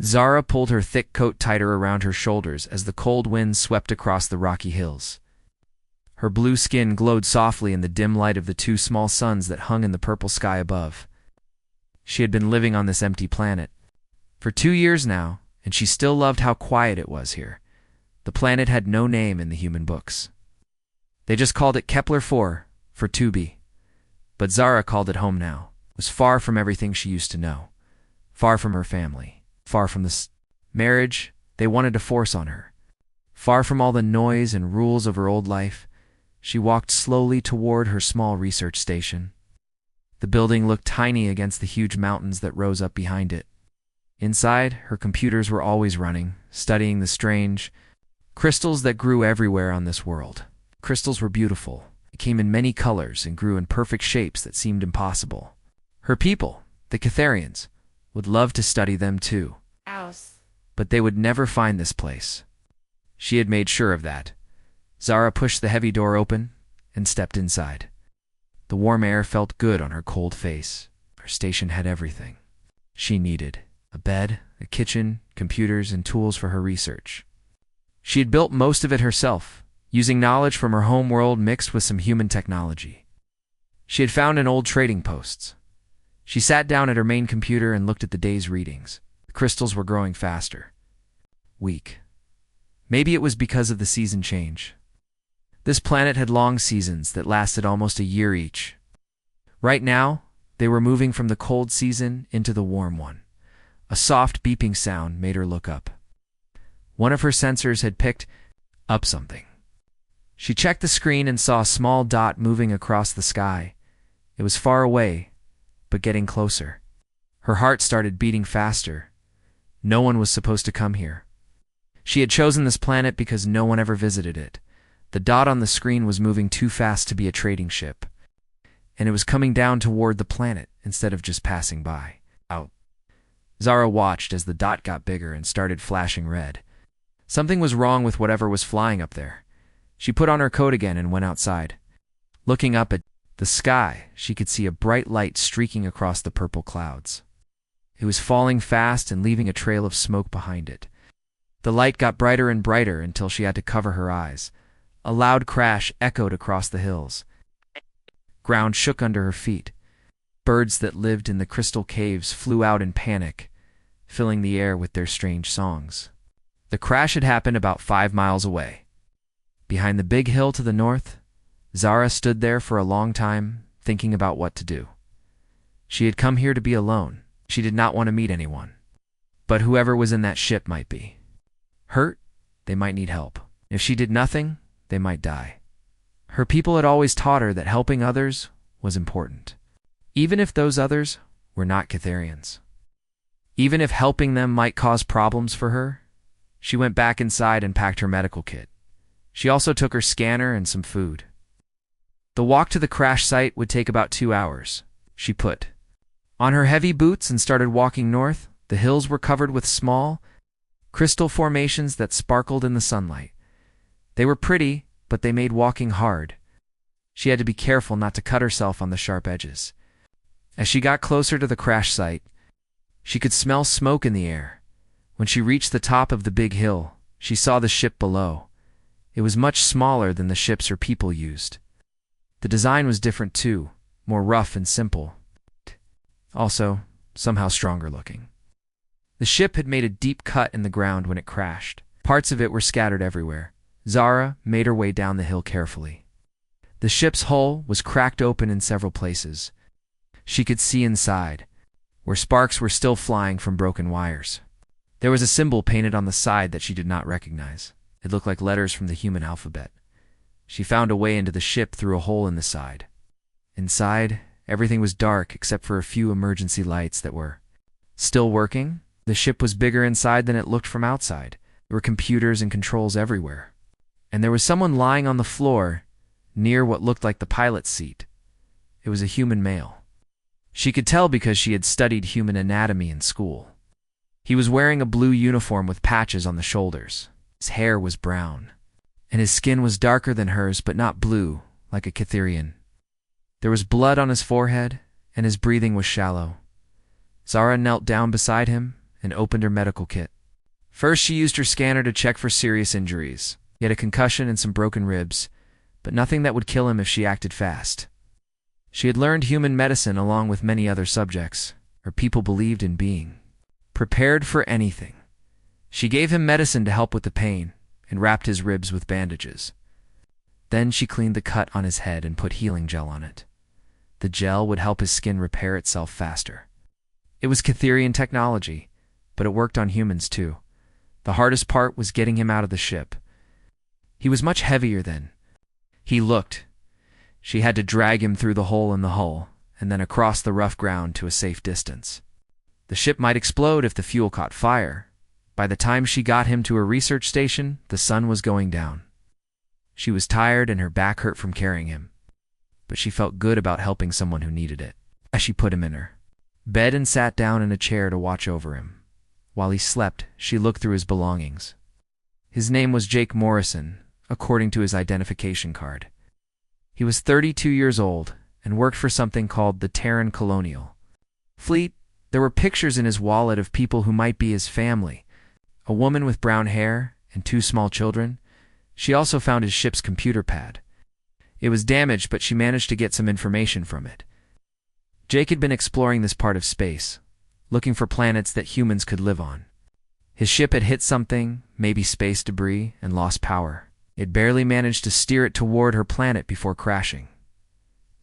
Zara pulled her thick coat tighter around her shoulders as the cold wind swept across the rocky hills. Her blue skin glowed softly in the dim light of the two small suns that hung in the purple sky above. She had been living on this empty planet for 2 years now, and she still loved how quiet it was here. The planet had no name in the human books. They just called it Kepler 4 for 2b. But Zara called it home now. It was far from everything she used to know. Far from her family. Far from the marriage they wanted to force on her. Far from all the noise and rules of her old life, she walked slowly toward her small research station. The building looked tiny against the huge mountains that rose up behind it. Inside, her computers were always running, studying the strange crystals that grew everywhere on this world. Crystals were beautiful. They came in many colors and grew in perfect shapes that seemed impossible. Her people, the Catharians, would love to study them too. But they would never find this place. She had made sure of that. Zara pushed the heavy door open and stepped inside. The warm air felt good on her cold face. Her station had everything she needed: a bed, a kitchen, computers, and tools for her research. She had built most of it herself, using knowledge from her home world mixed with some human technology. She had found an old trading post. She sat down at her main computer and looked at the day's readings. The crystals were growing faster. Weak. Maybe it was because of the season change. This planet had long seasons that lasted almost a year each. Right now, they were moving from the cold season into the warm one. A soft beeping sound made her look up. One of her sensors had picked up something. She checked the screen and saw a small dot moving across the sky. It was far away, but getting closer. Her heart started beating faster. No one was supposed to come here. She had chosen this planet because no one ever visited it. The dot on the screen was moving too fast to be a trading ship, and it was coming down toward the planet instead of just passing by. Out. Zara watched as the dot got bigger and started flashing red. Something was wrong with whatever was flying up there. She put on her coat again and went outside. Looking up at the sky, she could see a bright light streaking across the purple clouds. It was falling fast and leaving a trail of smoke behind it. The light got brighter and brighter until she had to cover her eyes. A loud crash echoed across the hills. Ground shook under her feet. Birds that lived in the crystal caves flew out in panic, filling the air with their strange songs. The crash had happened about 5 miles away. Behind the big hill to the north, Zara stood there for a long time, thinking about what to do. She had come here to be alone. She did not want to meet anyone. But whoever was in that ship might be hurt. They might need help. If she did nothing, they might die. Her people had always taught her that helping others was important, even if those others were not Catharians. Even if helping them might cause problems for her. She went back inside and packed her medical kit. She also took her scanner and some food. The walk to the crash site would take about 2 hours. She put on her heavy boots and started walking north. The hills were covered with small crystal formations that sparkled in the sunlight. They were pretty, but they made walking hard. She had to be careful not to cut herself on the sharp edges. As she got closer to the crash site, she could smell smoke in the air. When she reached the top of the big hill, she saw the ship below. It was much smaller than the ships her people used. The design was different too, more rough and simple. Also, somehow stronger looking. The ship had made a deep cut in the ground when it crashed. Parts of it were scattered everywhere. Zara made her way down the hill carefully. The ship's hull was cracked open in several places. She could see inside, where sparks were still flying from broken wires. There was a symbol painted on the side that she did not recognize. It looked like letters from the human alphabet. She found a way into the ship through a hole in the side. Inside, everything was dark except for a few emergency lights that were still working. The ship was bigger inside than it looked from outside. There were computers and controls everywhere. And there was someone lying on the floor near what looked like the pilot's seat. It was a human male. She could tell because she had studied human anatomy in school. He was wearing a blue uniform with patches on the shoulders. His hair was brown, and his skin was darker than hers but not blue, like a Catharian. There was blood on his forehead, and his breathing was shallow. Zara knelt down beside him and opened her medical kit. First, she used her scanner to check for serious injuries. He had a concussion and some broken ribs, but nothing that would kill him if she acted fast. She had learned human medicine along with many other subjects. Her people believed in being prepared for anything. She gave him medicine to help with the pain and wrapped his ribs with bandages. Then she cleaned the cut on his head and put healing gel on it. The gel would help his skin repair itself faster. It was Catherian technology, but it worked on humans too. The hardest part was getting him out of the ship. He was much heavier than he looked. She had to drag him through the hole in the hull and then across the rough ground to a safe distance. The ship might explode if the fuel caught fire. By the time she got him to a research station, the sun was going down. She was tired and her back hurt from carrying him, but she felt good about helping someone who needed it. As she put him in her bed and sat down in a chair to watch over him. While he slept, she looked through his belongings. His name was Jake Morrison, according to his identification card. He was 32 years old and worked for something called the Terran Colonial Fleet. There were pictures in his wallet of people who might be his family, a woman with brown hair and 2 small children. She also found his ship's computer pad. It was damaged, but she managed to get some information from it. Jake had been exploring this part of space, looking for planets that humans could live on. His ship had hit something, maybe space debris, and lost power. It barely managed to steer it toward her planet before crashing.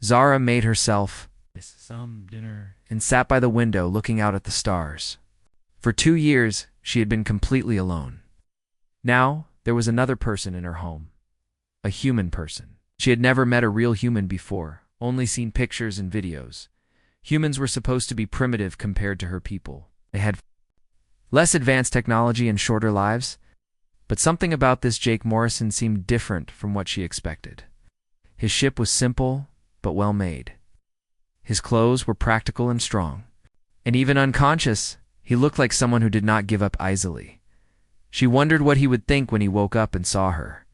Zara made herself some dinner and sat by the window looking out at the stars. For 2 years, she had been completely alone. Now, there was another person in her home. A human person. She had never met a real human before, only seen pictures and videos. Humans were supposed to be primitive compared to her people. They had less advanced technology and shorter lives, but something about this Jake Morrison seemed different from what she expected. His ship was simple, but well made. His clothes were practical and strong. And even unconscious, he looked like someone who did not give up easily. She wondered what he would think when he woke up and saw her.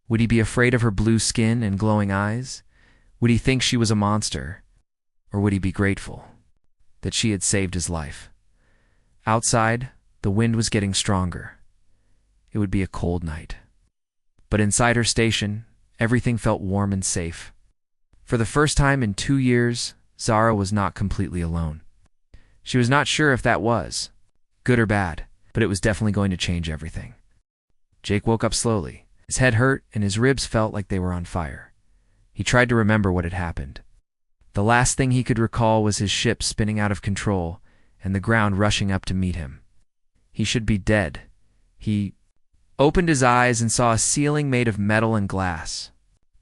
Would he be afraid of her blue skin and glowing eyes? Would he think she was a monster? Or would he be grateful that she had saved his life? Outside, the wind was getting stronger. It would be a cold night. But inside her station, everything felt warm and safe. For the first time in 2 years, Zara was not completely alone. She was not sure if that was good or bad, but it was definitely going to change everything. Jake woke up slowly. His head hurt and his ribs felt like they were on fire. He tried to remember what had happened. The last thing he could recall was his ship spinning out of control and the ground rushing up to meet him. He should be dead. He opened his eyes and saw a ceiling made of metal and glass.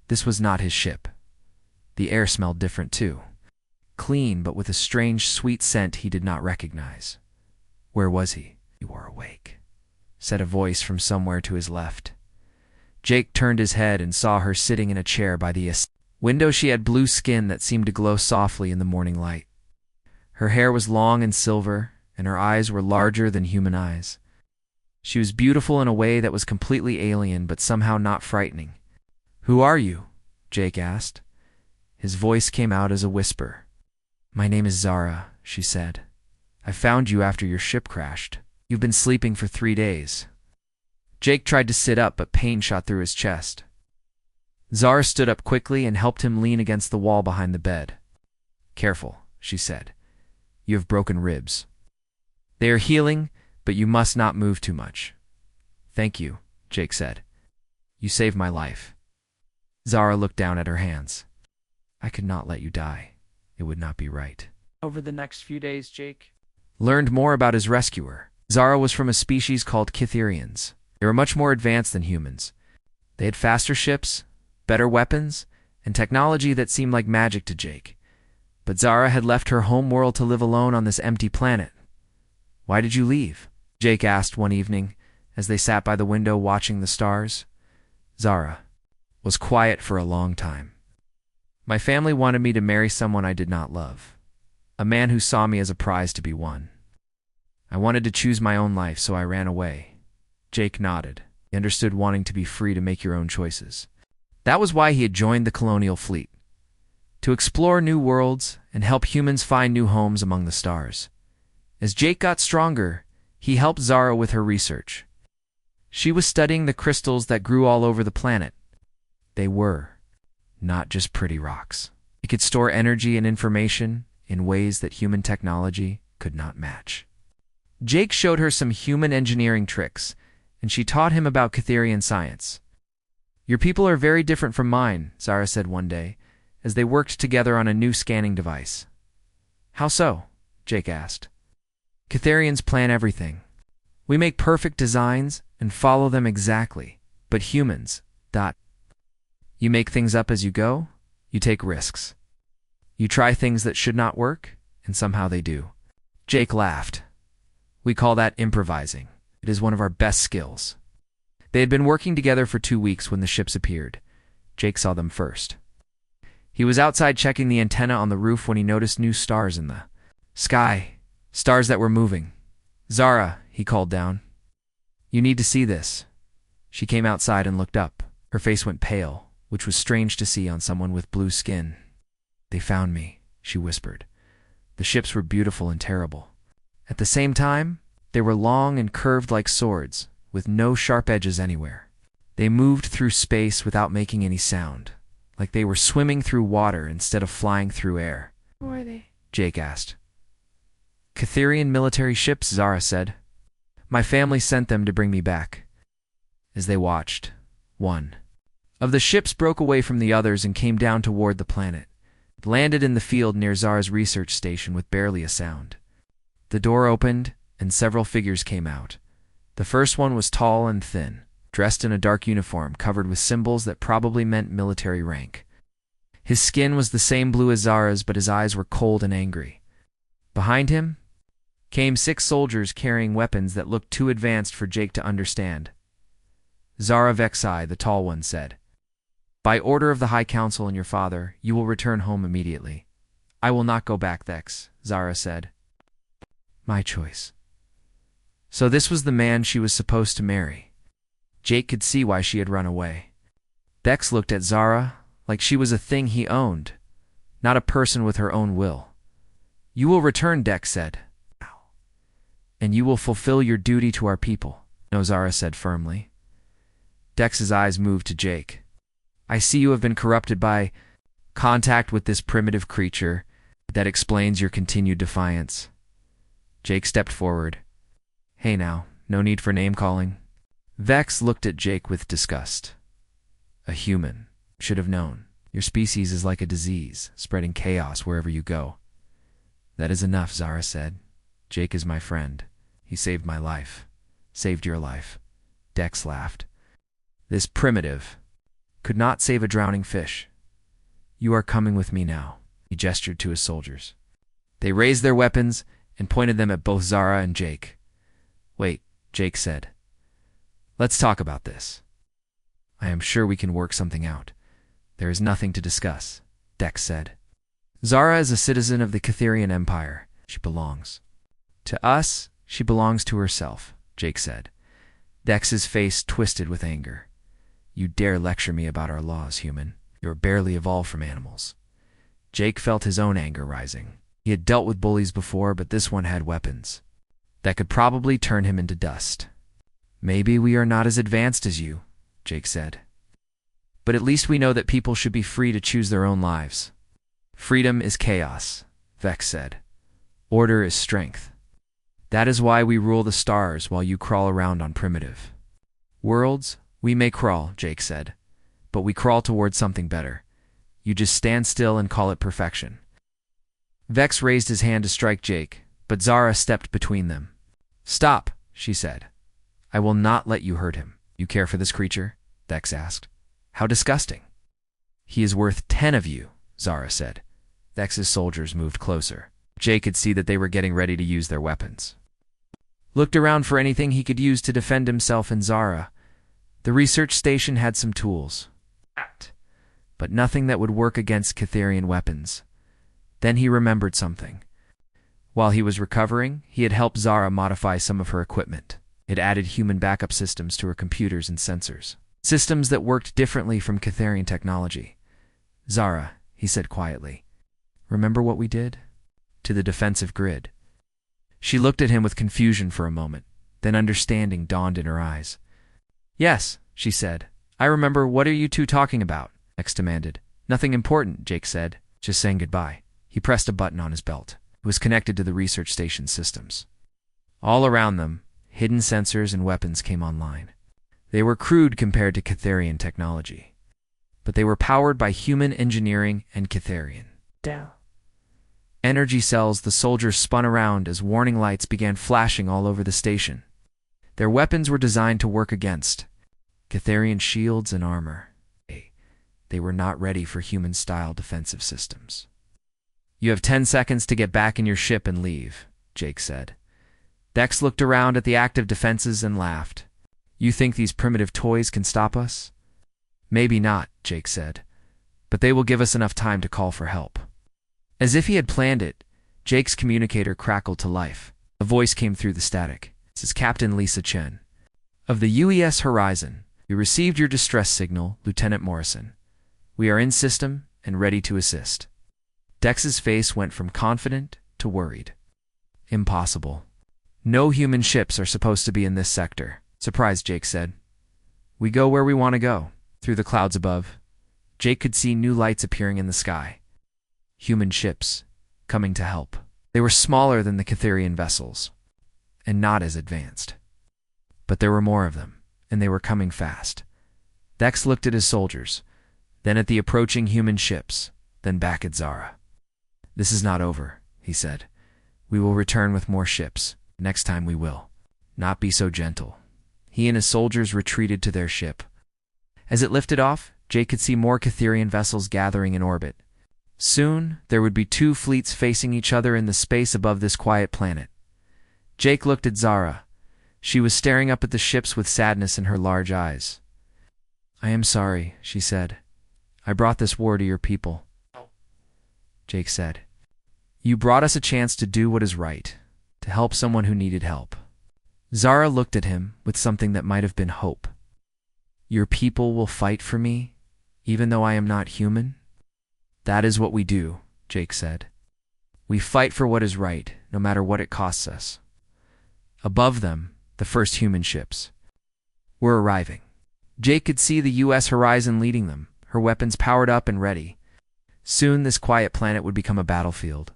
This was not his ship. The air smelled different too. Clean, but with a strange, sweet scent he did not recognize. Where was he? "You are awake," said a voice from somewhere to his left. Jake turned his head and saw her sitting in a chair by the window. She had blue skin that seemed to glow softly in the morning light. Her hair was long and silver, and her eyes were larger than human eyes. She was beautiful in a way that was completely alien, but somehow not frightening. "Who are you?" Jake asked. His voice came out as a whisper. "My name is Zara," she said. "I found you after your ship crashed. You've been sleeping for 3 days." Jake tried to sit up, but pain shot through his chest. Zara stood up quickly and helped him lean against the wall behind the bed. "Careful," she said. "You have broken ribs. They are healing, but you must not move too much." "Thank you," Jake said. "You saved my life." Zara looked down at her hands. "I could not let you die. It would not be right." Over the next few days, Jake learned more about his rescuer. Zara was from a species called Catherians. They were much more advanced than humans. They had faster ships, better weapons, and technology that seemed like magic to Jake. But Zara had left her home world to live alone on this empty planet. "Why did you leave?" Jake asked one evening as they sat by the window watching the stars. Zara was quiet for a long time. "My family wanted me to marry someone I did not love, a man who saw me as a prize to be won. I wanted to choose my own life, so I ran away." Jake nodded. He understood wanting to be free to make your own choices. That was why he had joined the colonial fleet, to explore new worlds and help humans find new homes among the stars. As Jake got stronger, He helped Zara with her research. She was studying the crystals that grew all over the planet. They were not just pretty rocks. They could store energy and information in ways that human technology could not match. Jake showed her some human engineering tricks, and she taught him about Catherian science. "Your people are very different from mine," Zara said one day, as they worked together on a new scanning device. "How so?" Jake asked. "Catherians plan everything. We make perfect designs and follow them exactly, but humans, you make things up as you go, you take risks. You try things that should not work, and somehow they do." Jake laughed. "We call that improvising. It is one of our best skills." They had been working together for 2 weeks when the ships appeared. Jake saw them first. He was outside checking the antenna on the roof when he noticed new stars in the sky, stars that were moving. "Zara," he called down. "You need to see this." She came outside and looked up. Her face went pale, which was strange to see on someone with blue skin. "They found me," she whispered. The ships were beautiful and terrible. At the same time, they were long and curved like swords, with no sharp edges anywhere. They moved through space without making any sound, like they were swimming through water instead of flying through air. Who are they? Jake asked. "Catherian military ships," Zara said. "My family sent them to bring me back." As they watched, one of the ships broke away from the others and came down toward the planet. It landed in the field near Zara's research station with barely a sound. The door opened, and several figures came out. The first one was tall and thin, dressed in a dark uniform covered with symbols that probably meant military rank. His skin was the same blue as Zara's, but his eyes were cold and angry. Behind him came 6 soldiers carrying weapons that looked too advanced for Jake to understand. "Zara Vexai," the tall one said. "By order of the High Council and your father, you will return home immediately." "I will not go back, Vex," Zara said. "My choice." So this was the man she was supposed to marry. Jake could see why she had run away. Vex looked at Zara like she was a thing he owned, not a person with her own will. "You will return," Dex said. "And you will fulfill your duty to our people," no, Zara said firmly. Dex's eyes moved to Jake. "I see you have been corrupted by contact with this primitive creature. That explains your continued defiance." Jake stepped forward. "Hey now, no need for name-calling." Vex looked at Jake with disgust. "A human. Should have known. Your species is like a disease, spreading chaos wherever you go." "That is enough," Zara said. "Jake is my friend. He saved my life. Saved your life." Dex laughed. "This primitive could not save a drowning fish. You are coming with me now." He gestured to his soldiers. They raised their weapons and pointed them at both Zara and Jake. "Wait," Jake said. "Let's talk about this. I am sure we can work something out." "There is nothing to discuss," Dex said. "Zara is a citizen of the Catherian Empire. She belongs. To us, she belongs to herself," Jake said. Dex's face twisted with anger. "You dare lecture me about our laws, human. You are barely evolved from animals." Jake felt his own anger rising. He had dealt with bullies before, but this one had weapons that could probably turn him into dust. "Maybe we are not as advanced as you," Jake said. "But at least we know that people should be free to choose their own lives." "Freedom is chaos," Vex said. "Order is strength. That is why we rule the stars while you crawl around on primitive worlds. We may crawl," Jake said, "but we crawl towards something better. You just stand still and call it perfection." Vex raised his hand to strike Jake, but Zara stepped between them. "Stop," she said. "I will not let you hurt him." "You care for this creature?" Vex asked. "How disgusting." "He is worth 10 of you," Zara said. Vex's soldiers moved closer. Jake could see that they were getting ready to use their weapons. Looked around for anything he could use to defend himself and Zara. The research station had some tools, but nothing that would work against Catherian weapons. Then he remembered something. While he was recovering, he had helped Zara modify some of her equipment. It added human backup systems to her computers and sensors, systems that worked differently from Catherian technology. "Zara," he said quietly, "remember what we did? To the defensive grid." She looked at him with confusion for a moment. Then understanding dawned in her eyes. "Yes," she said. "I remember. What are you two talking about?" Dex demanded. "Nothing important," Jake said. "Just saying goodbye." He pressed a button on his belt. It was connected to the research station systems. All around them, hidden sensors and weapons came online. They were crude compared to Catherian technology, but they were powered by human engineering and Catherian. Energy cells. The soldiers spun around as warning lights began flashing all over the station. Their weapons were designed to work against Catherian shields and armor. They were not ready for human-style defensive systems. "You have 10 seconds to get back in your ship and leave," Jake said. Dex looked around at the active defenses and laughed. "You think these primitive toys can stop us?" "Maybe not," Jake said, "but they will give us enough time to call for help." As if he had planned it, Jake's communicator crackled to life. A voice came through the static. "This is Captain Lisa Chen of the UES Horizon. We received your distress signal, Lieutenant Morrison. We are in system and ready to assist." Dex's face went from confident to worried. "Impossible. No human ships are supposed to be in this sector," surprised Jake said. "We go where we want to go." Through the clouds above, Jake could see new lights appearing in the sky. Human ships, coming to help. They were smaller than the Catherian vessels, and not as advanced. But there were more of them, and they were coming fast. Dex looked at his soldiers, then at the approaching human ships, then back at Zara. "This is not over," he said. "We will return with more ships. Next time we will not be so gentle." He and his soldiers retreated to their ship. As it lifted off, Jake could see more Catherian vessels gathering in orbit. Soon, there would be 2 fleets facing each other in the space above this quiet planet. Jake looked at Zara. She was staring up at the ships with sadness in her large eyes. "I am sorry," she said. "I brought this war to your people." Jake said, "You brought us a chance to do what is right, to help someone who needed help." Zara looked at him with something that might have been hope. "Your people will fight for me, even though I am not human?" "That is what we do," Jake said. "We fight for what is right, no matter what it costs us." Above them, the first human ships were arriving. Jake could see the U.S. Horizon leading them, her weapons powered up and ready. Soon this quiet planet would become a battlefield.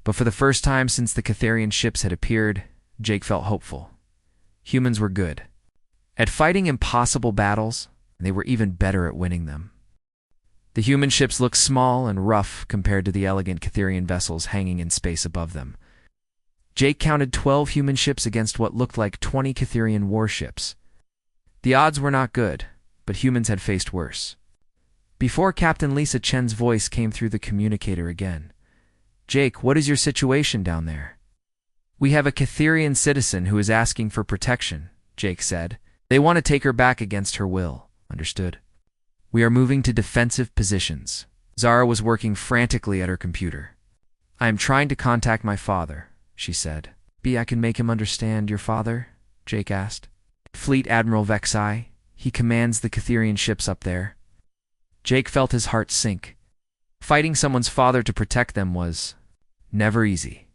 But for the first time since the Catherian ships had appeared, Jake felt hopeful. Humans were good at fighting impossible battles, and they were even better at winning them. The human ships looked small and rough compared to the elegant Catherian vessels hanging in space above them. Jake counted 12 human ships against what looked like 20 Catherian warships. The odds were not good, but humans had faced worse. Before Captain Lisa Chen's voice came through the communicator again. "Jake, what is your situation down there?" "We have a Catherian citizen who is asking for protection," Jake said. "They want to take her back against her will." "Understood. We are moving to defensive positions." Zara was working frantically at her computer. "I am trying to contact my father," she said. "Maybe I can make him understand." "Your father?" Jake asked. "Fleet Admiral Vexai. He commands the Catherian ships up there." Jake felt his heart sink. Fighting someone's father to protect them was never easy.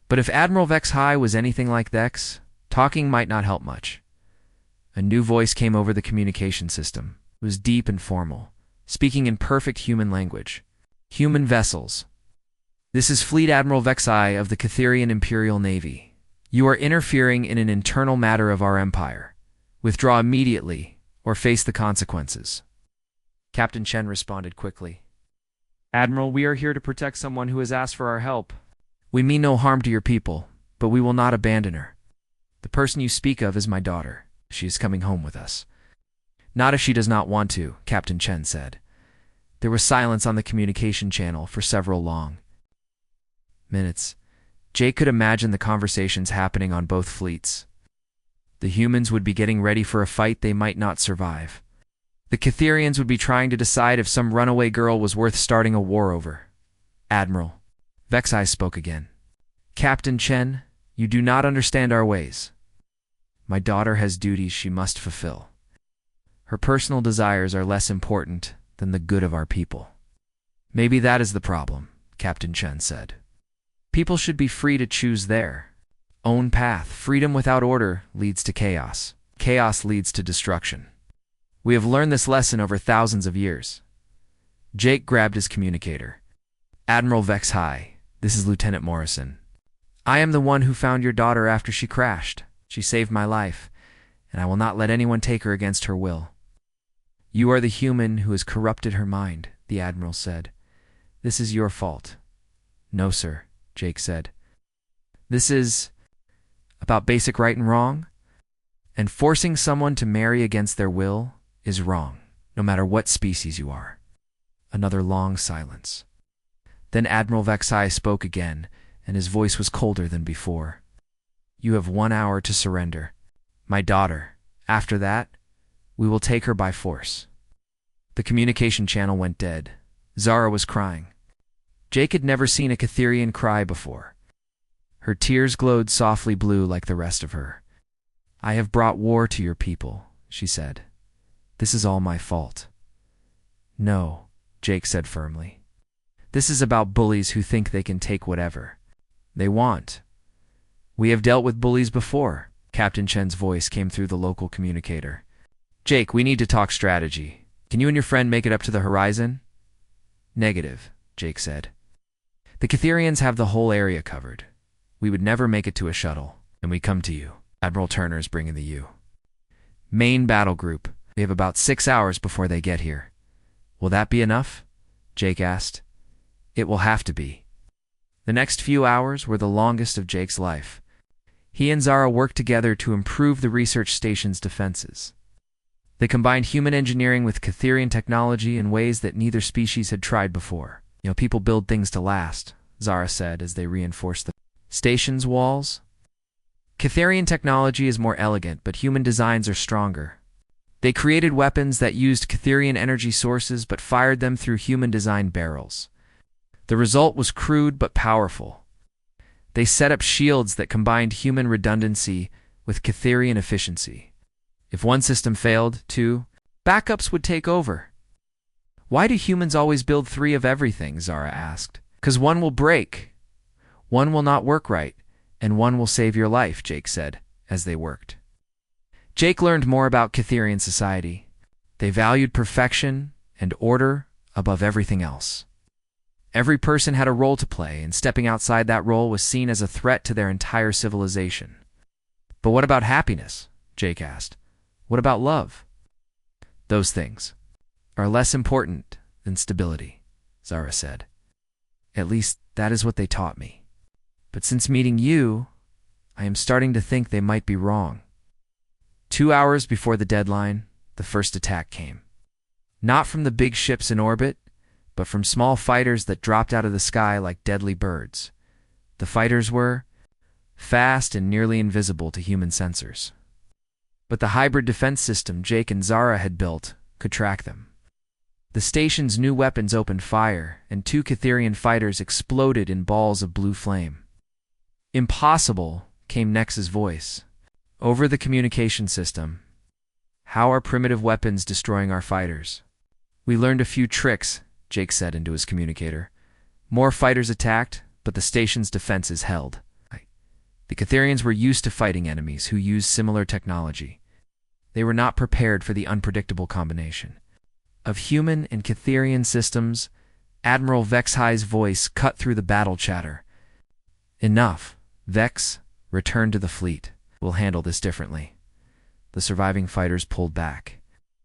But if Admiral Vexai was anything like Dex, talking might not help much. A new voice came over the communication system. It was deep and formal, speaking in perfect human language. "Human vessels. This is Fleet Admiral Vexai of the Catherian Imperial Navy. You are interfering in an internal matter of our empire. Withdraw immediately, or face the consequences." Captain Chen responded quickly. "Admiral, we are here to protect someone who has asked for our help. We mean no harm to your people, but we will not abandon her. The person you speak of is my daughter. She is coming home with us." "Not if she does not want to," Captain Chen said. There was silence on the communication channel for several long minutes. Jake could imagine the conversations happening on both fleets. The humans would be getting ready for a fight they might not survive. The Catherians would be trying to decide if some runaway girl was worth starting a war over. "Admiral," Vexai spoke again. "Captain Chen, you do not understand our ways. My daughter has duties she must fulfill. Her personal desires are less important than the good of our people." "Maybe that is the problem," Captain Chen said. "People should be free to choose their own path. Freedom without order leads to chaos. Chaos leads to destruction. We have learned this lesson over thousands of years. Jake grabbed his communicator. Admiral Vex High, this is Lieutenant Morrison. I am the one who found your daughter after she crashed. She saved my life, and I will not let anyone take her against her will. You are the human who has corrupted her mind, the Admiral said. This is your fault. No, sir, Jake said. This is about basic right and wrong, and forcing someone to marry against their will is wrong, no matter what species you are. Another long silence. Then Admiral Vexai spoke again, and his voice was colder than before. You have 1 hour to surrender. My daughter. After that, we will take her by force. The communication channel went dead. Zara was crying. Jake had never seen a Catherian cry before. Her tears glowed softly blue like the rest of her. I have brought war to your people, she said. This is all my fault. No, Jake said firmly. This is about bullies who think they can take whatever they want. We have dealt with bullies before. Captain Chen's voice came through the local communicator. Jake, we need to talk strategy. Can you and your friend make it up to the horizon? Negative, Jake said. The Catherians have the whole area covered. We would never make it to a shuttle, and we come to you. Admiral Turner is bringing the U. Main battle group. We have about 6 hours before they get here. Will that be enough? Jake asked. It will have to be. The next few hours were the longest of Jake's life. He and Zara worked together to improve the research station's defenses. They combined human engineering with Catherian technology in ways that neither species had tried before. People build things to last, Zara said as they reinforced the station's walls. Catherian technology is more elegant, but human designs are stronger. They created weapons that used Catherian energy sources but fired them through human-designed barrels. The result was crude but powerful. They set up shields that combined human redundancy with Catherian efficiency. If one system failed, two backups would take over. Why do humans always build 3 of everything? Zara asked. 'Cause one will break, one will not work right, and one will save your life, Jake said, as they worked. Jake learned more about Catherian society. They valued perfection and order above everything else. Every person had a role to play, and stepping outside that role was seen as a threat to their entire civilization. But what about happiness? Jake asked. What about love? Those things are less important than stability, Zara said. At least that is what they taught me. But since meeting you, I am starting to think they might be wrong. 2 hours before the deadline, the first attack came. Not from the big ships in orbit, but from small fighters that dropped out of the sky like deadly birds. The fighters were fast and nearly invisible to human sensors. But the hybrid defense system Jake and Zara had built could track them. The station's new weapons opened fire, and 2 Catherian fighters exploded in balls of blue flame. Impossible, came Nex's voice. Over the communication system. How are primitive weapons destroying our fighters? We learned a few tricks, Jake said into his communicator. More fighters attacked, but the station's defenses held. The Catherians were used to fighting enemies who used similar technology. They were not prepared for the unpredictable combination of human and Catherian systems. Admiral Vexhigh's voice cut through the battle chatter. Enough. Vex, return to the fleet. We'll handle this differently. The surviving fighters pulled back.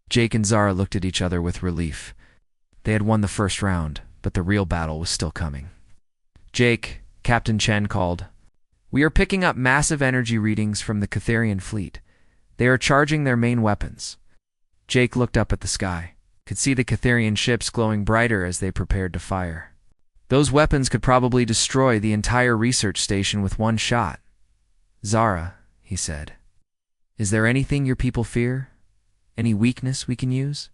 Jake and Zara looked at each other with relief. They had won the first round, but the real battle was still coming. Jake, Captain Chen called. We are picking up massive energy readings from the Catherian fleet. They are charging their main weapons. Jake looked up at the sky, could see the Catherian ships glowing brighter as they prepared to fire. Those weapons could probably destroy the entire research station with one shot. Zara, he said, is there anything your people fear? Any weakness we can use?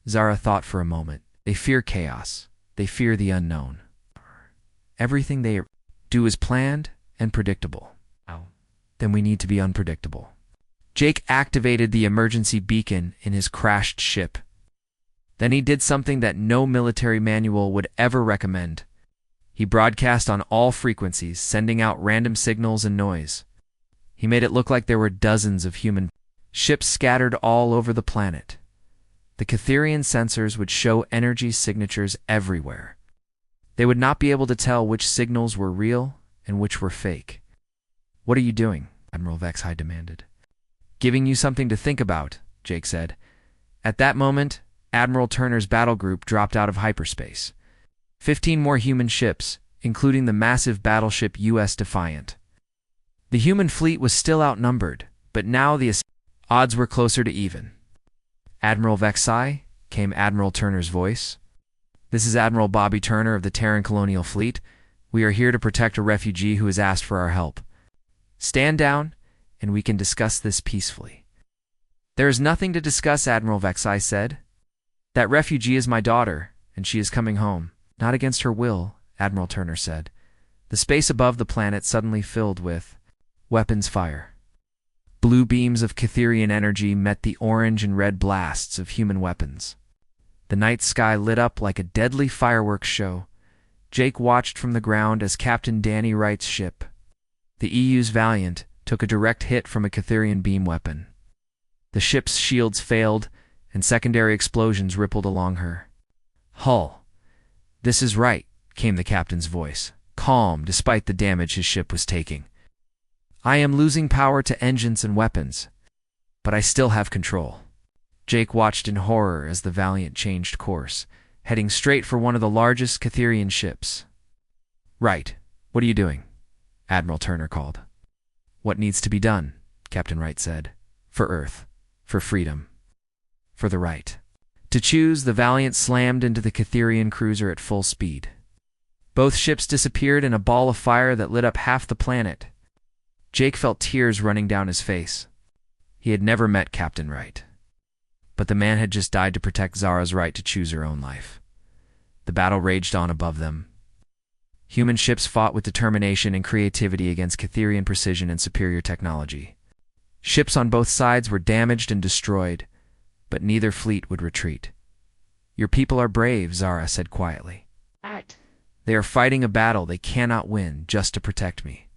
Zara thought for a moment. They fear chaos. They fear the unknown. Everything they do is planned and predictable. Then we need to be unpredictable. Jake activated the emergency beacon in his crashed ship. Then he did something that no military manual would ever recommend. He broadcast on all frequencies, sending out random signals and noise. He made it look like there were dozens of human ships scattered all over the planet. The Catherian sensors would show energy signatures everywhere. They would not be able to tell which signals were real and which were fake. "What are you doing?" Admiral Vex-High demanded. "Giving you something to think about," Jake said. At that moment, Admiral Turner's battle group dropped out of hyperspace. 15 more human ships, including the massive battleship U.S. Defiant. The human fleet was still outnumbered, but now the odds were closer to even. "Admiral Vex-High," came Admiral Turner's voice. "This is Admiral Bobby Turner of the Terran Colonial Fleet. We are here to protect a refugee who has asked for our help. Stand down, and we can discuss this peacefully." "There is nothing to discuss," Admiral Vex-High said. "That refugee is my daughter, and she is coming home." "Not against her will," Admiral Turner said. The space above the planet suddenly filled with weapons fire. Blue beams of Catherian energy met the orange and red blasts of human weapons. The night sky lit up like a deadly fireworks show. Jake watched from the ground as Captain Danny Wright's ship, the EU's Valiant, took a direct hit from a Catherian beam weapon. The ship's shields failed, and secondary explosions rippled along her hull. "This is right," came the captain's voice, calm despite the damage his ship was taking. "I am losing power to engines and weapons, but I still have control." Jake watched in horror as the Valiant changed course, heading straight for one of the largest Catherian ships. "Right, what are you doing?" Admiral Turner called. "What needs to be done?" Captain Wright said. "For Earth, for freedom, for the right to choose." The Valiant slammed into the Catherian cruiser at full speed. Both ships disappeared in a ball of fire that lit up half the planet. Jake felt tears running down his face. He had never met Captain Wright, but the man had just died to protect Zara's right to choose her own life. The battle raged on above them. Human ships fought with determination and creativity against Catherian precision and superior technology. Ships on both sides were damaged and destroyed, but neither fleet would retreat. "Your people are brave," Zara said quietly. "They are fighting a battle they cannot win just to protect me.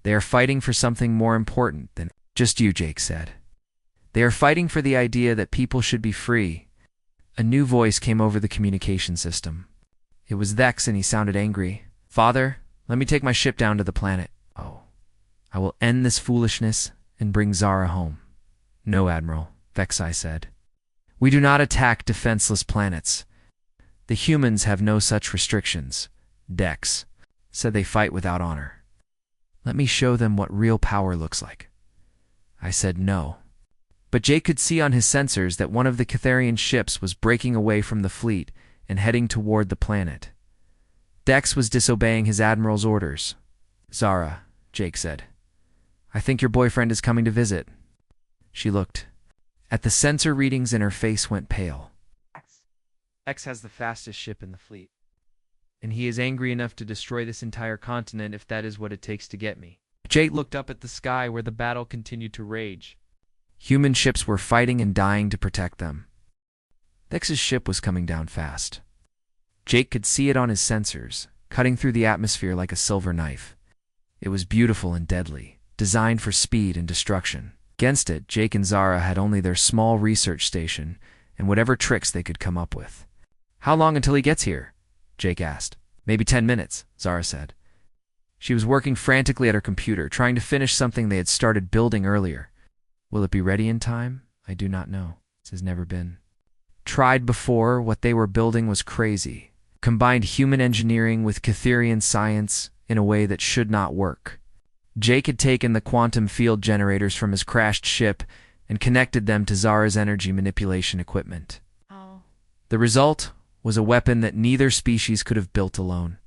They are fighting for something more important than just you," Jake said. "They are fighting for the idea that people should be free." A new voice came over the communication system. It was Vex, and he sounded angry. "Father, let me take my ship down to the planet. Oh, I will end this foolishness and bring Zara home." "No, Admiral," Vex-High said. "We do not attack defenseless planets. The humans have no such restrictions. Dex said they fight without honor. Let me show them what real power looks like." I said no. But Jake could see on his sensors that one of the Catherian ships was breaking away from the fleet and heading toward the planet. Dex was disobeying his admiral's orders. "Zara," Jake said, "I think your boyfriend is coming to visit." She looked. At the sensor readings and her face went pale. "X has the fastest ship in the fleet, and he is angry enough to destroy this entire continent if that is what it takes to get me." Jake looked up at the sky where the battle continued to rage. Human ships were fighting and dying to protect them. Dex's ship was coming down fast. Jake could see it on his sensors, cutting through the atmosphere like a silver knife. It was beautiful and deadly, designed for speed and destruction. Against it, Jake and Zara had only their small research station and whatever tricks they could come up with. "How long until he gets here?" Jake asked. "Maybe 10 minutes, Zara said. She was working frantically at her computer, trying to finish something they had started building earlier. "Will it be ready in time? I do not know. This has never been tried before. What they were building was crazy. Combined human engineering with Catherian science in a way that should not work. Jake had taken the quantum field generators from his crashed ship and connected them to Zara's energy manipulation equipment. The result was a weapon that neither species could have built alone.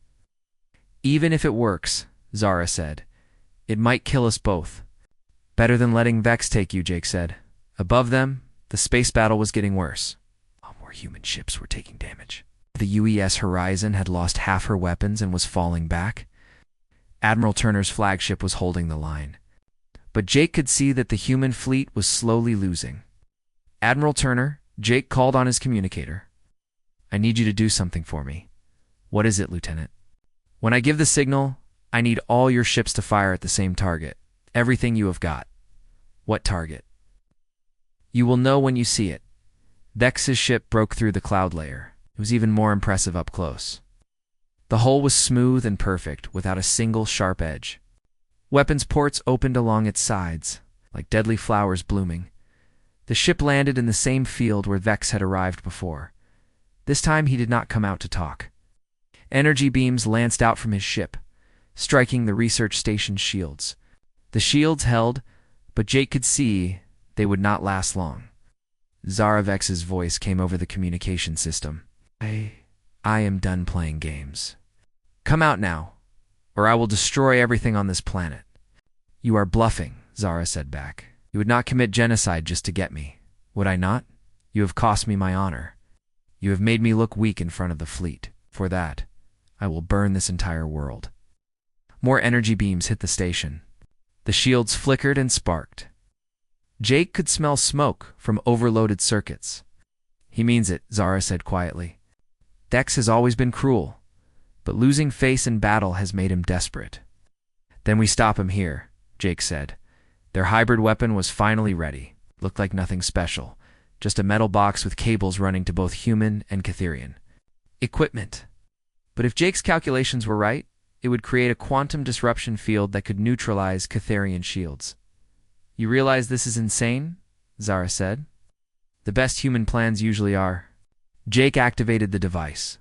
"Even if it works," Zara said, "it might kill us both." "Better than letting Vex take you," Jake said. Above them, the space battle was getting worse. More human ships were taking damage. The UES Horizon had lost half her weapons and was falling back. Admiral Turner's flagship was holding the line. But Jake could see that the human fleet was slowly losing. "Admiral Turner," Jake called on his communicator. "I need you to do something for me." "What is it, Lieutenant?" When I give the signal, I need all your ships to fire at the same target. Everything you have got. What target? You will know when you see it. Vex's ship broke through the cloud layer. It was even more impressive up close. The hull was smooth and perfect, without a single sharp edge. Weapons ports opened along its sides, like deadly flowers blooming. The ship landed in the same field where Vex had arrived before. This time he did not come out to talk. Energy beams lanced out from his ship, striking the research station's shields. The shields held, but Jake could see they would not last long. Zara Vex's voice came over the communication system. I am done playing games. Come out now, or I will destroy everything on this planet. You are bluffing, Zara said back. You would not commit genocide just to get me, would I not? You have cost me my honor. You have made me look weak in front of the fleet. For that, I will burn this entire world. More energy beams hit the station. The shields flickered and sparked. Jake could smell smoke from overloaded circuits. He means it, Zara said quietly. Dex has always been cruel, but losing face in battle has made him desperate. Then we stop him here, Jake said. Their hybrid weapon was finally ready. Looked like nothing special, just a metal box with cables running to both human and Catherian equipment. But if Jake's calculations were right, it would create a quantum disruption field that could neutralize Catherian shields. You realize this is insane? Zara said. The best human plans usually are. Jake activated the device.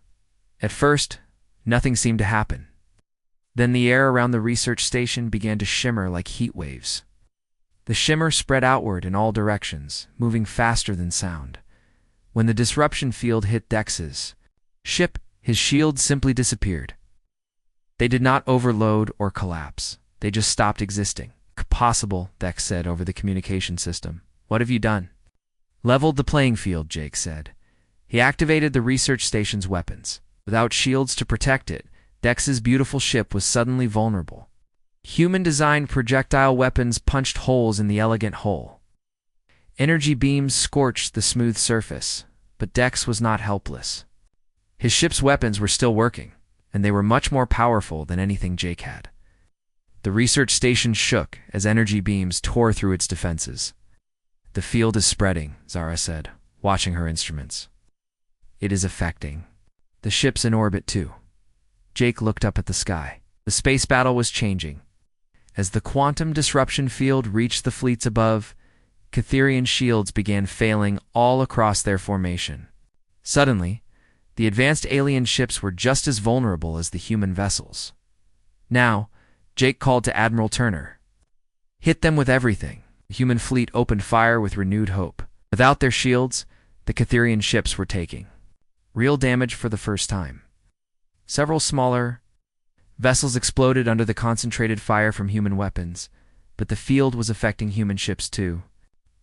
At first, nothing seemed to happen. Then the air around the research station began to shimmer like heat waves. The shimmer spread outward in all directions, moving faster than sound. When the disruption field hit Dex's ship, his shield simply disappeared. They did not overload or collapse. They just stopped existing. Possible, Dex said over the communication system. What have you done? Leveled the playing field, Jake said. He activated the research station's weapons. Without shields to protect it, Dex's beautiful ship was suddenly vulnerable. Human-designed projectile weapons punched holes in the elegant hull. Energy beams scorched the smooth surface, but Dex was not helpless. His ship's weapons were still working, and they were much more powerful than anything Jake had. The research station shook as energy beams tore through its defenses. The field is spreading, Zara said, watching her instruments. It is affecting. The ship's in orbit too. Jake looked up at the sky. The space battle was changing. As the quantum disruption field reached the fleets above, Catherian shields began failing all across their formation. Suddenly, the advanced alien ships were just as vulnerable as the human vessels. Now, Jake called to Admiral Turner. Hit them with everything. The human fleet opened fire with renewed hope. Without their shields, the Catherian ships were taking real damage for the first time. Several smaller vessels exploded under the concentrated fire from human weapons, but the field was affecting human ships too.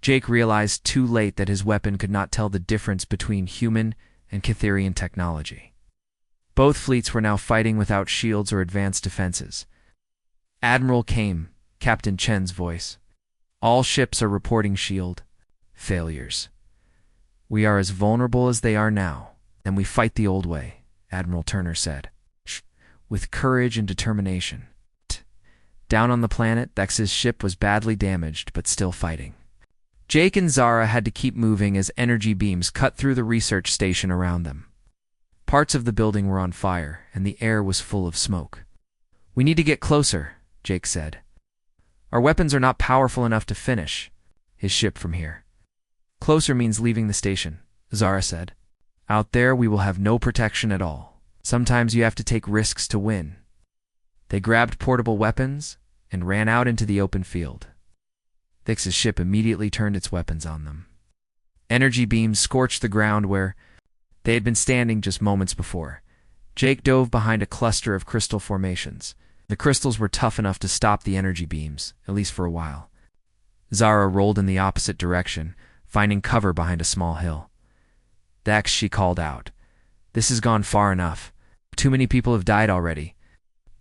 Jake realized too late that his weapon could not tell the difference between human and Catherian technology. Both fleets were now fighting without shields or advanced defenses. Admiral came, Captain Chen's voice. All ships are reporting shield failures. We are as vulnerable as they are now, and we fight the old way, Admiral Turner said, with courage and determination. Down on the planet, Dex's ship was badly damaged, but still fighting. Jake and Zara had to keep moving as energy beams cut through the research station around them. Parts of the building were on fire, and the air was full of smoke. We need to get closer, Jake said. Our weapons are not powerful enough to finish his ship from here. Closer means leaving the station, Zara said. Out there, we will have no protection at all. Sometimes you have to take risks to win. They grabbed portable weapons and ran out into the open field. Vix's ship immediately turned its weapons on them. Energy beams scorched the ground where they had been standing just moments before. Jake dove behind a cluster of crystal formations. The crystals were tough enough to stop the energy beams, at least for a while. Zara rolled in the opposite direction, finding cover behind a small hill. Dex, she called out. This has gone far enough. Too many people have died already.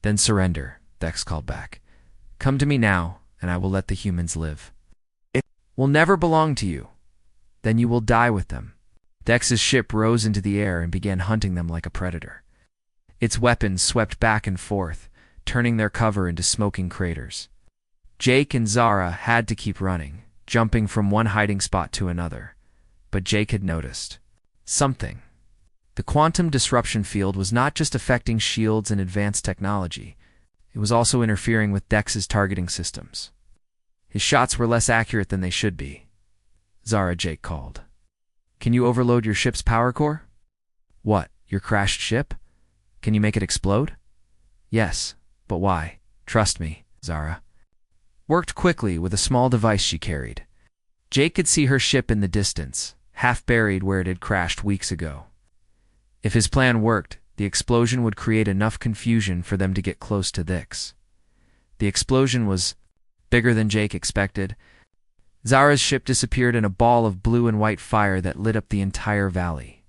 Then surrender, Dex called back. Come to me now, and I will let the humans live. It will never belong to you. Then you will die with them. Dex's ship rose into the air and began hunting them like a predator. Its weapons swept back and forth, turning their cover into smoking craters. Jake and Zara had to keep running, jumping from one hiding spot to another. But Jake had noticed something. The quantum disruption field was not just affecting shields and advanced technology, it was also interfering with Dex's targeting systems. His shots were less accurate than they should be. Zara, Jake called. Can you overload your ship's power core? What, your crashed ship? Can you make it explode? Yes, but why? Trust me, Zara. Worked quickly with a small device she carried. Jake could see her ship in the distance, half buried where it had crashed weeks ago. If his plan worked, the explosion would create enough confusion for them to get close to Dex. The explosion was bigger than Jake expected. Zara's ship disappeared in a ball of blue and white fire that lit up the entire valley.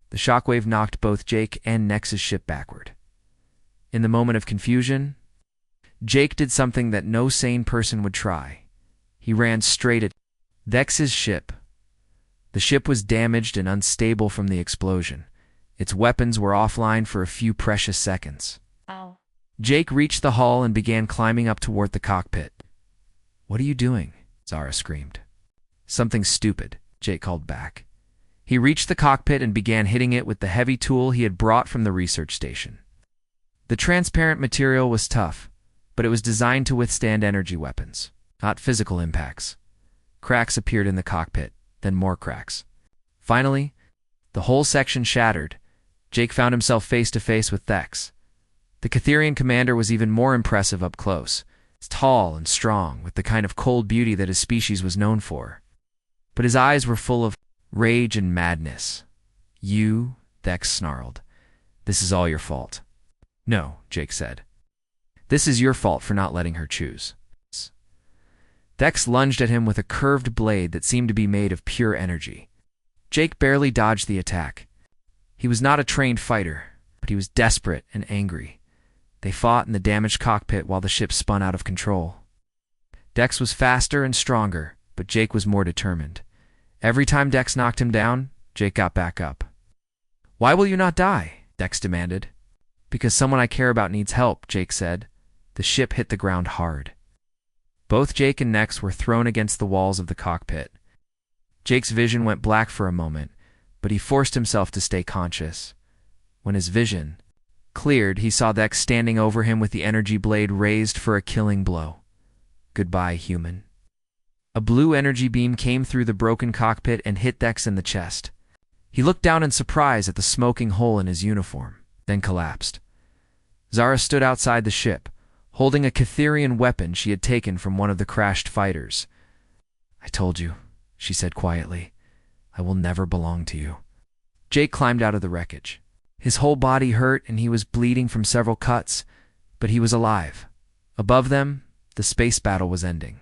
The shockwave knocked both Jake and Nex's ship backward. In the moment of confusion, Jake did something that no sane person would try. He ran straight at Dex's ship. The ship was damaged and unstable from the explosion. Its weapons were offline for a few precious seconds. Ow. Jake reached the hull and began climbing up toward the cockpit. What are you doing? Zara screamed. Something stupid, Jake called back. He reached the cockpit and began hitting it with the heavy tool he had brought from the research station. The transparent material was tough, but it was designed to withstand energy weapons, not physical impacts. Cracks appeared in the cockpit, then more cracks. Finally, the whole section shattered. Jake found himself face to face with Dex. The Catherian commander was even more impressive up close. Tall and strong, with the kind of cold beauty that his species was known for. But his eyes were full of rage and madness. You, Dex snarled. This is all your fault. No, Jake said. This is your fault for not letting her choose. Dex lunged at him with a curved blade that seemed to be made of pure energy. Jake barely dodged the attack. He was not a trained fighter, but he was desperate and angry. They fought in the damaged cockpit while the ship spun out of control. Dex was faster and stronger, but Jake was more determined. Every time Dex knocked him down, Jake got back up. Why will you not die? Dex demanded. Because someone I care about needs help, Jake said. The ship hit the ground hard. Both Jake and Nex were thrown against the walls of the cockpit. Jake's vision went black for a moment, but he forced himself to stay conscious. When his vision cleared, he saw Dex standing over him with the energy blade raised for a killing blow. Goodbye, human. A blue energy beam came through the broken cockpit and hit Dex in the chest. He looked down in surprise at the smoking hole in his uniform, then collapsed. Zara stood outside the ship, holding a Catherian weapon she had taken from one of the crashed fighters. I told you, she said quietly. I will never belong to you. Jake climbed out of the wreckage. His whole body hurt and he was bleeding from several cuts, but he was alive. Above them, the space battle was ending.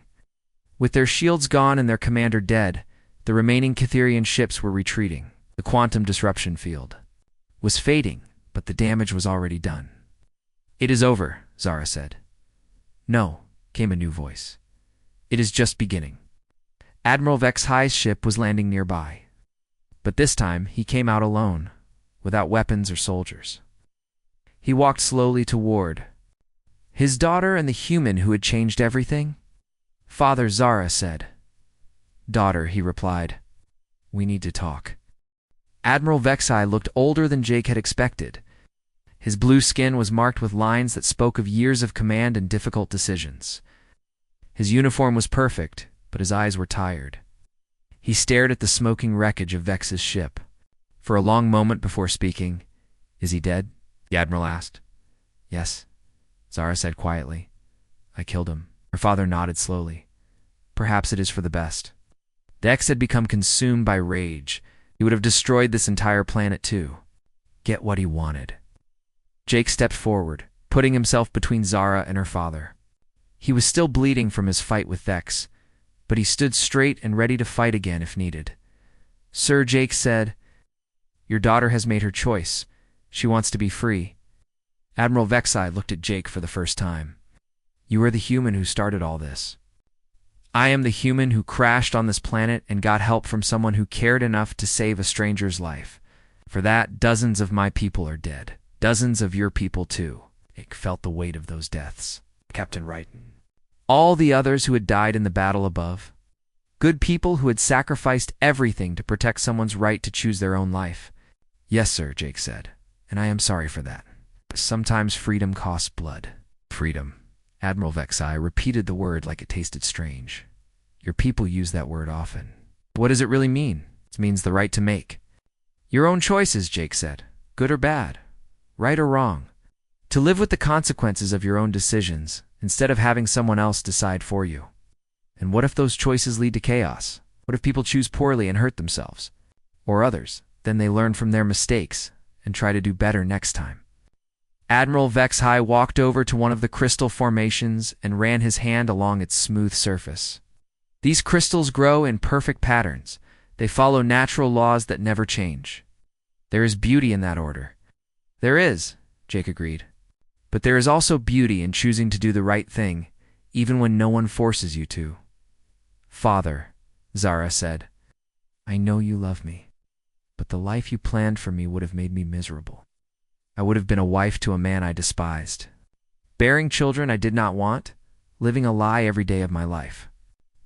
With their shields gone and their commander dead, the remaining Catherian ships were retreating. The quantum disruption field was fading, but the damage was already done. It is over, Zara said. No, came a new voice. It is just beginning. Admiral Vexhi's ship was landing nearby. But this time, he came out alone, without weapons or soldiers. He walked slowly toward his daughter and the human who had changed everything. Father, Zara said. Daughter, he replied. We need to talk. Admiral Vexhi looked older than Jake had expected. His blue skin was marked with lines that spoke of years of command and difficult decisions. His uniform was perfect, but his eyes were tired. He stared at the smoking wreckage of Vex's ship. For a long moment before speaking, Is he dead? The Admiral asked. Yes, Zara said quietly. I killed him. Her father nodded slowly. Perhaps it is for the best. Dex had become consumed by rage. He would have destroyed this entire planet too. Get what he wanted. Jake stepped forward, putting himself between Zara and her father. He was still bleeding from his fight with Dex, but he stood straight and ready to fight again if needed. Sir, Jake said, Your daughter has made her choice. She wants to be free. Admiral Vexhi looked at Jake for the first time. You are the human who started all this. I am the human who crashed on this planet and got help from someone who cared enough to save a stranger's life. For that, dozens of my people are dead. Dozens of your people, too. Jake felt the weight of those deaths. Captain Wright. All the others who had died in the battle above. Good people who had sacrificed everything to protect someone's right to choose their own life. Yes, sir, Jake said, and I am sorry for that. Sometimes freedom costs blood. Freedom. Admiral Vexai repeated the word like it tasted strange. Your people use that word often. What does it really mean? It means the right to make your own choices, Jake said. Good or bad, right or wrong. To live with the consequences of your own decisions instead of having someone else decide for you. And what if those choices lead to chaos? What if people choose poorly and hurt themselves? Or others? Then they learn from their mistakes and try to do better next time. Admiral Vexai walked over to one of the crystal formations and ran his hand along its smooth surface. These crystals grow in perfect patterns. They follow natural laws that never change. There is beauty in that order. There is, Jake agreed. But there is also beauty in choosing to do the right thing, even when no one forces you to. Father, Zara said, I know you love me, but the life you planned for me would have made me miserable. I would have been a wife to a man I despised, bearing children I did not want, living a lie every day of my life.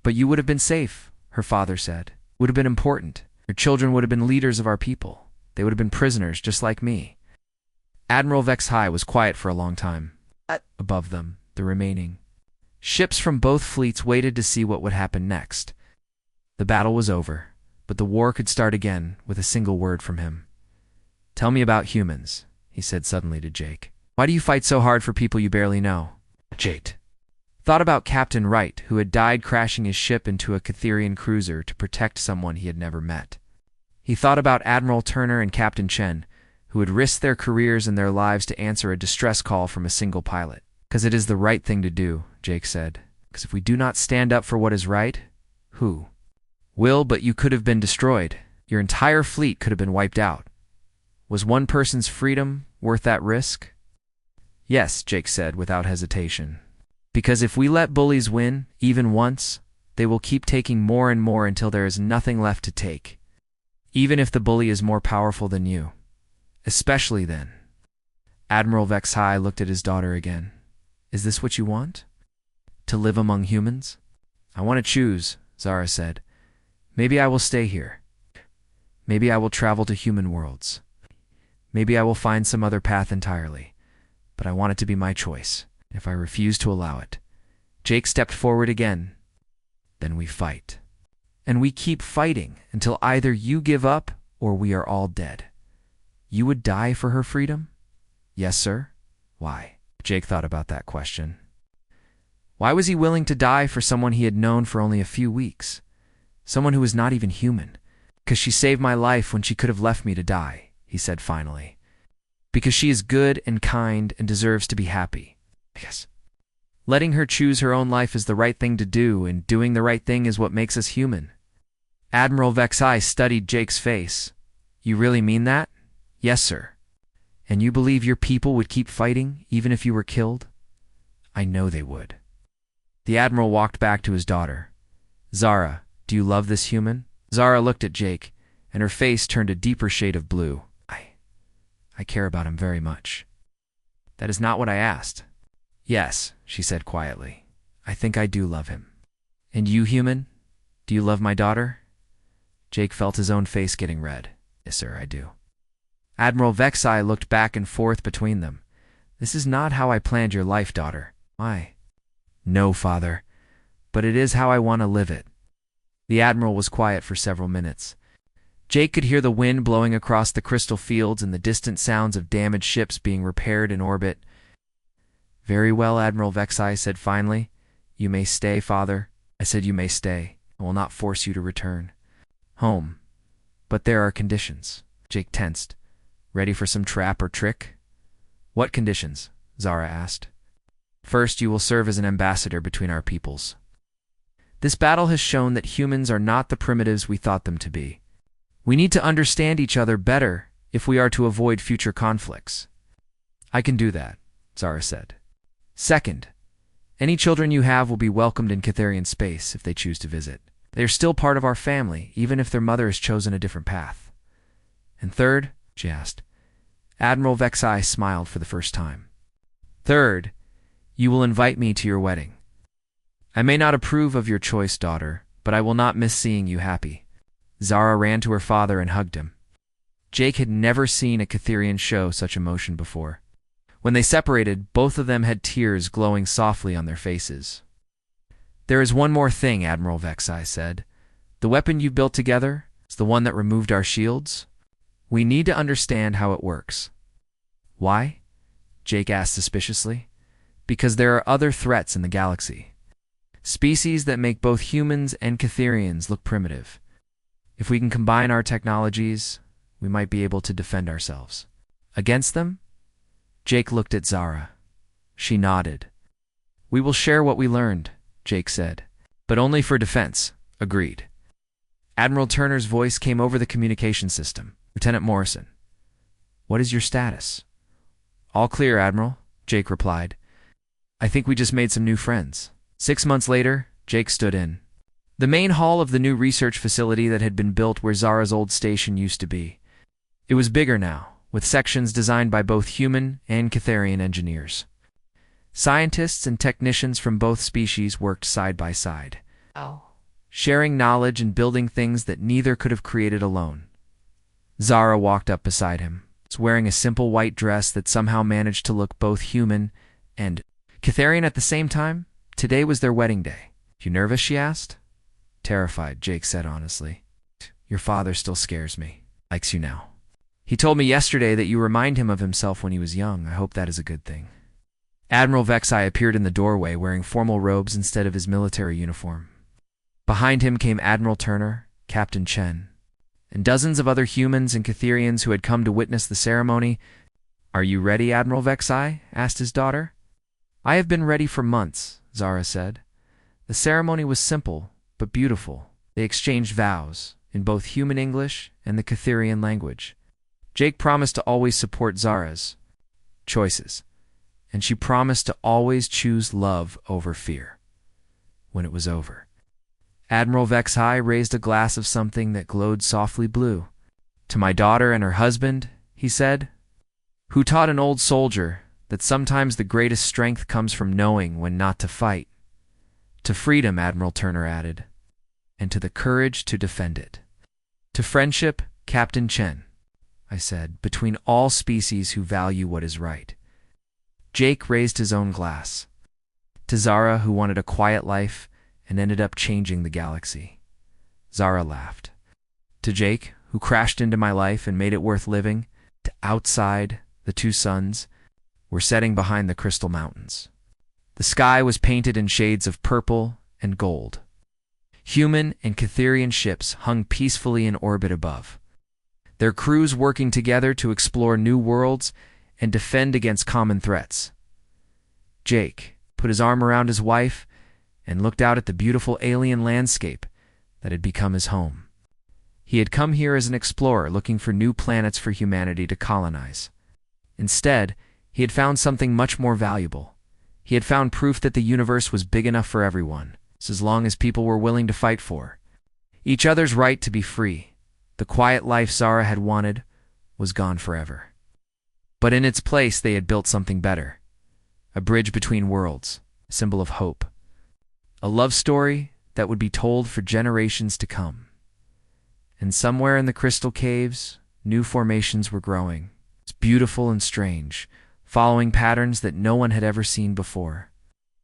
But you would have been safe, her father said. Would have been important. Your children would have been leaders of our people. They would have been prisoners just like me. Admiral Vexai was quiet for a long time. Above them, the remaining ships from both fleets waited to see what would happen next. The battle was over, but the war could start again with a single word from him. Tell me about humans, he said suddenly to Jake. Why do you fight so hard for people you barely know? Jake thought about Captain Wright, who had died crashing his ship into a Catherian cruiser to protect someone he had never met. He thought about Admiral Turner and Captain Chen, who had risked their careers and their lives to answer a distress call from a single pilot. Because it is the right thing to do, Jake said. Because if we do not stand up for what is right, who will? But you could have been destroyed. Your entire fleet could have been wiped out. Was one person's freedom worth that risk? Yes, Jake said without hesitation. Because if we let bullies win, even once, they will keep taking more and more until there is nothing left to take. Even if the bully is more powerful than you. Especially then. Admiral Vexai looked at his daughter again. Is this what you want? To live among humans? I want to choose, Zara said. Maybe I will stay here. Maybe I will travel to human worlds. Maybe I will find some other path entirely. But I want it to be my choice. If I refuse to allow it. Jake stepped forward again. Then we fight. And we keep fighting until either you give up or we are all dead. You would die for her freedom? Yes, sir. Why? Jake thought about that question. Why was he willing to die for someone he had known for only a few weeks? Someone who was not even human. Because she saved my life when she could have left me to die, he said finally. Because she is good and kind and deserves to be happy. Yes. Letting her choose her own life is the right thing to do, and doing the right thing is what makes us human. Admiral Vexai studied Jake's face. You really mean that? Yes, sir. And you believe your people would keep fighting, even if you were killed? I know they would. The Admiral walked back to his daughter. Zara, do you love this human? Zara looked at Jake, and her face turned a deeper shade of blue. I care about him very much. That is not what I asked. Yes, she said quietly. I think I do love him. And you, human? Do you love my daughter? Jake felt his own face getting red. Yes, sir, I do. Admiral Vexai looked back and forth between them. This is not how I planned your life, daughter. Why? No, father. But it is how I want to live it. The Admiral was quiet for several minutes. Jake could hear the wind blowing across the crystal fields and the distant sounds of damaged ships being repaired in orbit. Very well, Admiral Vexai said finally. You may stay, father. I said you may stay. I will not force you to return home. But there are conditions. Jake tensed. Ready for some trap or trick? What conditions? Zara asked. First, you will serve as an ambassador between our peoples. This battle has shown that humans are not the primitives we thought them to be. We need to understand each other better if we are to avoid future conflicts. I can do that, Zara said. Second, any children you have will be welcomed in Catherian space if they choose to visit. They are still part of our family, even if their mother has chosen a different path. And third, she asked, Admiral Vexai smiled for the first time. Third, you will invite me to your wedding. I may not approve of your choice, daughter, but I will not miss seeing you happy. Zara ran to her father and hugged him. Jake had never seen a Catherian show such emotion before. When they separated, both of them had tears glowing softly on their faces. There is one more thing, Admiral Vexai said. The weapon you built together is the one that removed our shields. We need to understand how it works. Why? Jake asked suspiciously. Because there are other threats in the galaxy. Species that make both humans and Catherians look primitive. If we can combine our technologies, we might be able to defend ourselves. Against them? Jake looked at Zara. She nodded. We will share what we learned, Jake said. But only for defense. Agreed. Admiral Turner's voice came over the communication system. Lieutenant Morrison. What is your status? All clear, Admiral, Jake replied. I think we just made some new friends. 6 months later, Jake stood in the main hall of the new research facility that had been built where Zara's old station used to be. It was bigger now, with sections designed by both human and Catherian engineers. Scientists and technicians from both species worked side by side, sharing knowledge and building things that neither could have created alone. Zara walked up beside him, wearing a simple white dress that somehow managed to look both human and Catherian at the same time. Today was their wedding day. You nervous, she asked. Terrified, Jake said honestly. Your father still scares me. Likes you now. He told me yesterday that you remind him of himself when he was young. I hope that is a good thing. Admiral Vexai appeared in the doorway wearing formal robes instead of his military uniform. Behind him came Admiral Turner, Captain Chen, and dozens of other humans and Catherians who had come to witness the ceremony. Are you ready, Admiral Vexai? Asked his daughter. I have been ready for months, Zara said. The ceremony was simple, but beautiful. They exchanged vows, in both human English and the Catherian language. Jake promised to always support Zara's choices, and she promised to always choose love over fear. When it was over, Admiral Vexai raised a glass of something that glowed softly blue. To my daughter and her husband, he said, who taught an old soldier that sometimes the greatest strength comes from knowing when not to fight. To freedom, Admiral Turner added, and to the courage to defend it. To friendship, Captain Chen, I said, between all species who value what is right. Jake raised his own glass. To Zara, who wanted a quiet life and ended up changing the galaxy. Zara laughed. To Jake, who crashed into my life and made it worth living. To outside, the two suns were setting behind the crystal mountains. The sky was painted in shades of purple and gold. Human and Catherian ships hung peacefully in orbit above, their crews working together to explore new worlds and defend against common threats. Jake put his arm around his wife and looked out at the beautiful alien landscape that had become his home. He had come here as an explorer looking for new planets for humanity to colonize. Instead, he had found something much more valuable. He had found proof that the universe was big enough for everyone, as long as people were willing to fight for each other's right to be free. The quiet life Zara had wanted was gone forever. But in its place, they had built something better. A bridge between worlds, a symbol of hope. A love story that would be told for generations to come. And somewhere in the crystal caves, new formations were growing. It's beautiful and strange, following patterns that no one had ever seen before.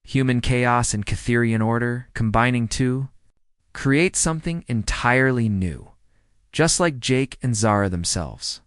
Human chaos and Catherian order, combining to create something entirely new, just like Jake and Zara themselves.